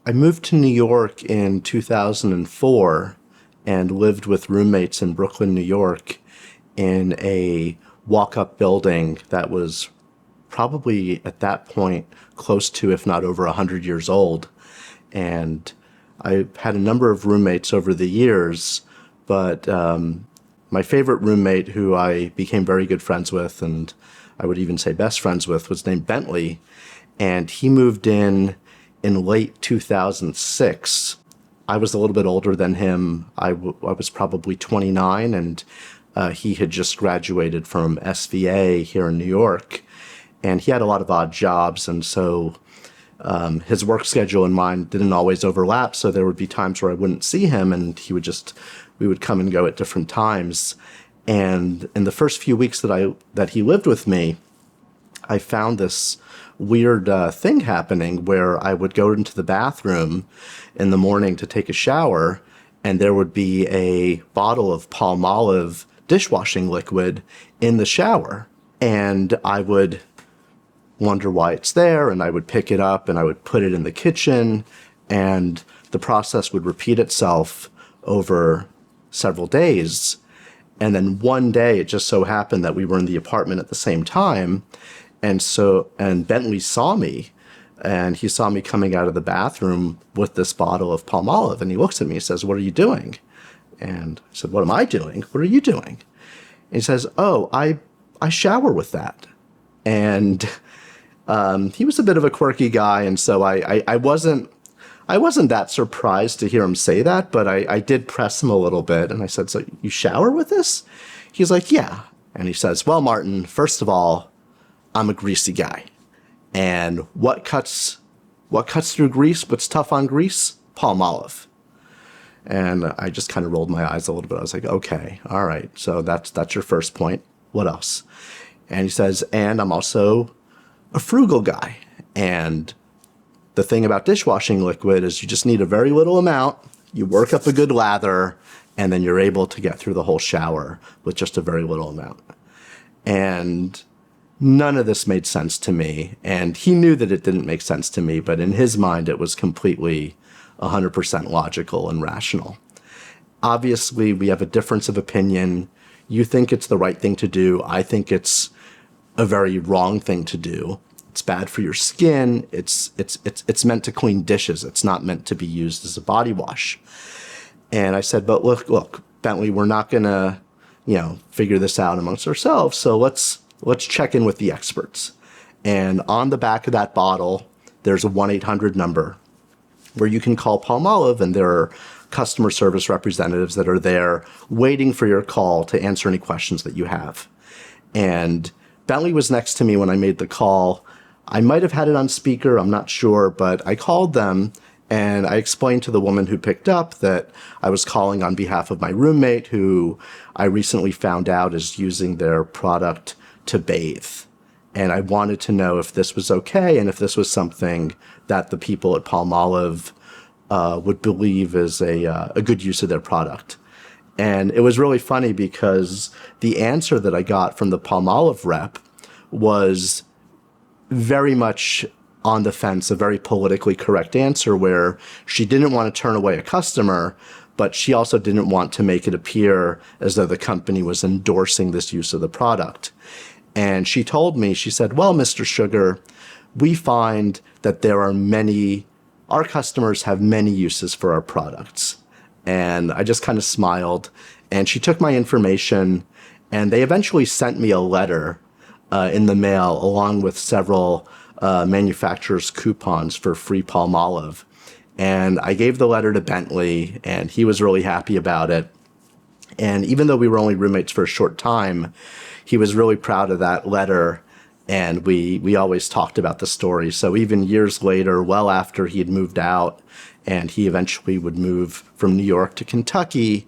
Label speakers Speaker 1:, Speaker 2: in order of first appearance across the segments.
Speaker 1: I moved to New York in 2004 and lived with roommates in Brooklyn, New York, in a walk-up building that was probably at that point close to, if not over, 100 years old. And I had a number of roommates over the years, but my favorite roommate, who I became very good friends with, and I would even say best friends with, was named Bentley. And he moved in late 2006. I was a little bit older than him. I was probably 29, and he had just graduated from SVA here in New York. And he had a lot of odd jobs, and so his work schedule and mine didn't always overlap, so there would be times where I wouldn't see him, and we would come and go at different times. And in the first few weeks that he lived with me, I found this weird thing happening where I would go into the bathroom in the morning to take a shower, and there would be a bottle of Palmolive dishwashing liquid in the shower. And I would wonder why it's there, and I would pick it up and I would put it in the kitchen, and the process would repeat itself over several days. And then one day it just so happened that we were in the apartment at the same time. And Bentley saw me, and he saw me coming out of the bathroom with this bottle of Palmolive, and he looks at me and says, "What are you doing?" And I said, "What am I doing? What are you doing?" And he says, "Oh, I shower with that." And he was a bit of a quirky guy, and so I wasn't that surprised to hear him say that, but I did press him a little bit, and I said, "So you shower with this?" He's like, "Yeah." And he says, "Well, Martin, first of all, I'm a greasy guy. And what cuts through grease? What's tough on grease? Palmolive." And I just kind of rolled my eyes a little bit. I was like, "Okay, all right. So that's your first point. What else?" And he says, "And I'm also a frugal guy. And the thing about dishwashing liquid is you just need a very little amount. You work up a good lather, and then you're able to get through the whole shower with just a very little amount." And none of this made sense to me, and he knew that it didn't make sense to me, but in his mind it was completely 100% logical and rational. Obviously, we have a difference of opinion. You think it's the right thing to do. I think it's a very wrong thing to do. It's bad for your skin. It's meant to clean dishes. It's not meant to be used as a body wash. And I said, "But look, Bentley, we're not gonna, figure this out amongst ourselves. So let's check in with the experts." And on the back of that bottle, there's a 1-800 number where you can call Palmolive, and there are customer service representatives that are there waiting for your call to answer any questions that you have. And Bentley was next to me when I made the call. I might have had it on speaker, I'm not sure, but I called them, and I explained to the woman who picked up that I was calling on behalf of my roommate, who I recently found out is using their product to bathe. And I wanted to know if this was okay, and if this was something that the people at Palmolive would believe is a good use of their product. And it was really funny because the answer that I got from the Palmolive rep was very much on the fence, a very politically correct answer, where she didn't want to turn away a customer, but she also didn't want to make it appear as though the company was endorsing this use of the product. And she told me, she said, "Well, Mr. Sugar, we find that our customers have many uses for our products." And I just kind of smiled, and she took my information, and they eventually sent me a letter in the mail along with several manufacturers' coupons for free Palmolive. And I gave the letter to Bentley, and he was really happy about it. And even though we were only roommates for a short time, he was really proud of that letter, and we always talked about the story. So even years later, well after he had moved out, and he eventually would move from New York to Kentucky,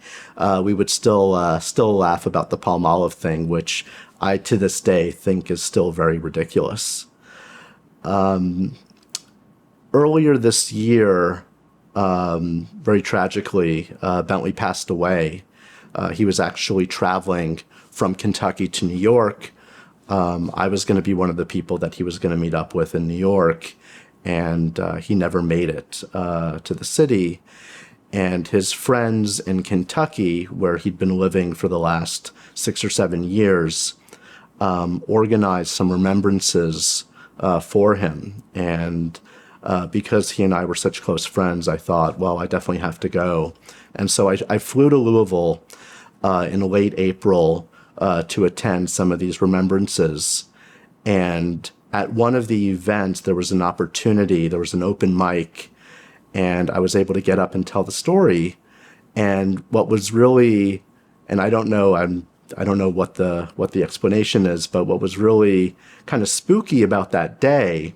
Speaker 1: we would still laugh about the Palmolive thing, which I, to this day, think is still very ridiculous. Earlier this year, very tragically, Bentley passed away. He was actually traveling from Kentucky to New York. I was going to be one of the people that he was going to meet up with in New York. and he never made it to the city. And his friends in Kentucky, where he'd been living for the last 6 or 7 years, organized some remembrances for him. And because he and I were such close friends, I thought, well, I definitely have to go. And so I flew to Louisville in late April to attend some of these remembrances. And at one of the events, there was an opportunity, there was an open mic, and I was able to get up and tell the story. And what was really, and I don't know what the explanation is, but what was really kind of spooky about that day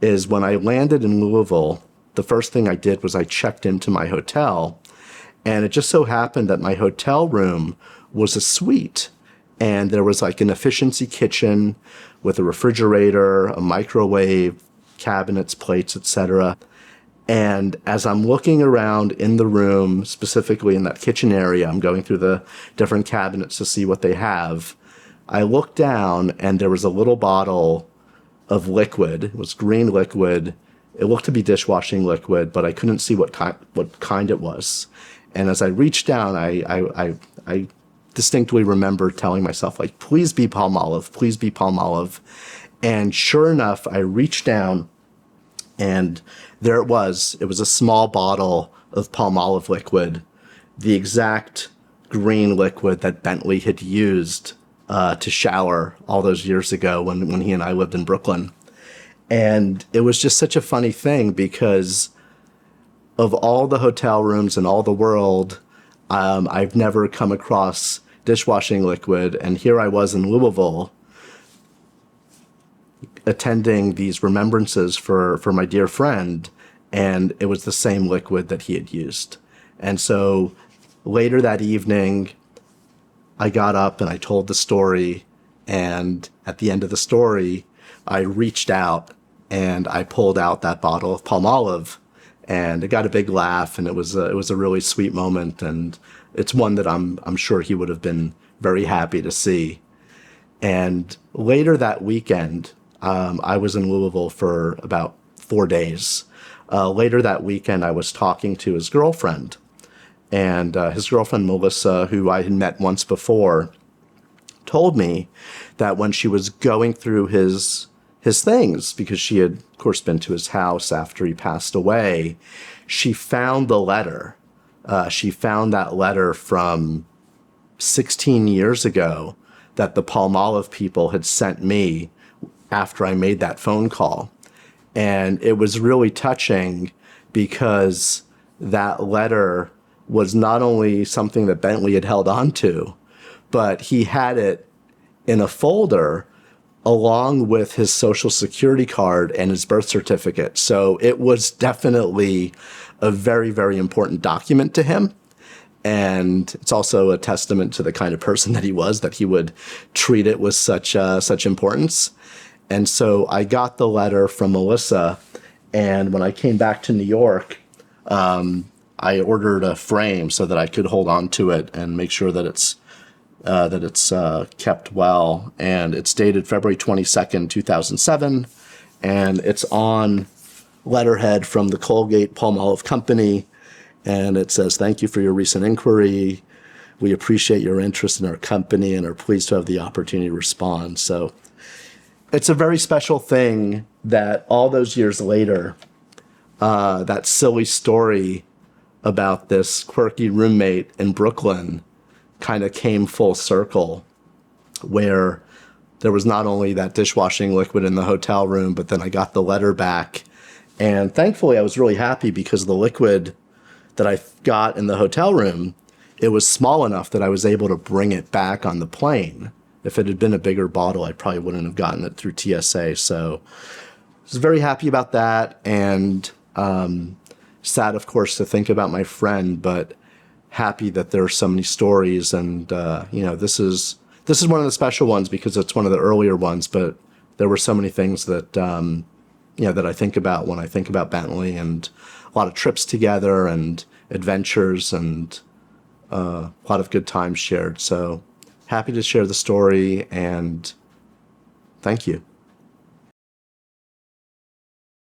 Speaker 1: is when I landed in Louisville, the first thing I did was I checked into my hotel, and it just so happened that my hotel room was a suite, and there was like an efficiency kitchen with a refrigerator, a microwave, cabinets, plates, etc. And as I'm looking around in the room, specifically in that kitchen area, I'm going through the different cabinets to see what they have. I looked down and there was a little bottle of liquid. It was green liquid. It looked to be dishwashing liquid, but I couldn't see what kind it was. And as I reached down, I distinctly remember telling myself, like, please be Palmolive, please be Palmolive. And sure enough, I reached down and there it was. It was a small bottle of Palmolive liquid, the exact green liquid that Bentley had used to shower all those years ago when he and I lived in Brooklyn. And it was just such a funny thing because of all the hotel rooms in all the world, I've never come across dishwashing liquid. And here I was in Louisville attending these remembrances for my dear friend, and it was the same liquid that he had used. And so later that evening, I got up and I told the story, and at the end of the story, I reached out and I pulled out that bottle of Palmolive, and it got a big laugh, and it was a really sweet moment, and it's one that I'm sure he would have been very happy to see. And later that weekend, I was in Louisville for about 4 days. Later that weekend, I was talking to his girlfriend, and his girlfriend, Melissa, who I had met once before, told me that when she was going through his things, because she had, of course, been to his house after he passed away, she found the letter. She found that letter from 16 years ago that the Palmolive people had sent me after I made that phone call. And it was really touching because that letter was not only something that Bentley had held on to, but he had it in a folder along with his social security card and his birth certificate. So it was definitely a very, very important document to him. And it's also a testament to the kind of person that he was, that he would treat it with such importance. And so I got the letter from Melissa, and when I came back to New York, I ordered a frame so that I could hold on to it and make sure that it's kept well. And it's dated February 22nd, 2007, and it's on letterhead from the Colgate Palmolive Company, and it says, "Thank you for your recent inquiry. We appreciate your interest in our company and are pleased to have the opportunity to respond." So it's a very special thing that all those years later, that silly story about this quirky roommate in Brooklyn kind of came full circle, where there was not only that dishwashing liquid in the hotel room, but then I got the letter back. And thankfully, I was really happy because the liquid that I got in the hotel room, it was small enough that I was able to bring it back on the plane. If it had been a bigger bottle, I probably wouldn't have gotten it through TSA. So I was very happy about that, and sad, of course, to think about my friend, but happy that there are so many stories. And, this is one of the special ones because it's one of the earlier ones, but there were so many things that, that I think about when I think about Bentley, and a lot of trips together and adventures and a lot of good times shared. So happy to share the story, and thank you.